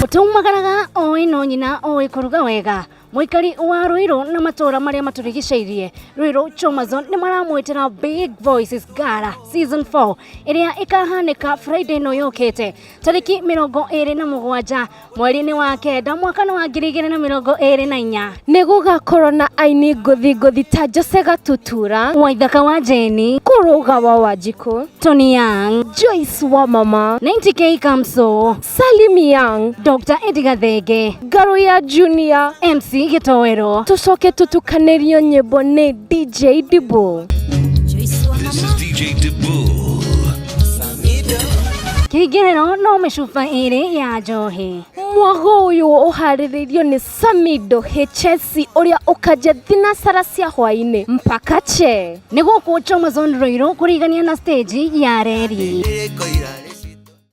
Mutumagaraga oĩ no nyina oĩ kũruga wega. Muikari wa Ruiru na matora maria maturigiceirie Ruiru Choma nĩ maramwĩtĩra Big Voices Gala Season 4 iria ikahanĩka Friday no yũkĩte tarĩki 27 mweri-inĩ wa kenda mwaka wa 2024. Nĩ gũgakorwo na aini ngũthi ta Jose Gatutura, Waithaka wa Jeni, Kũrũga wa Wanjiku, Tony Young, Joyce wa Mama, 90K Kamso, Salim Young, Dr. Edgar Thenge, Garuya Junior, MC Gitowero. Tucoke tutukanĩrio nyĩmbo nĩ DJ Dibu. This is DJ Dibu. Kĩingĩrĩro no mĩcuba ĩrĩ ya njohi. Mwago ũyũ ũharĩrĩirio nĩ Samido Hechesi ũrĩa ũkanja thinacara cia hwainĩ mpaka che. Nĩ gũkũ Choma Ruiru kũrigania na stage ya reri.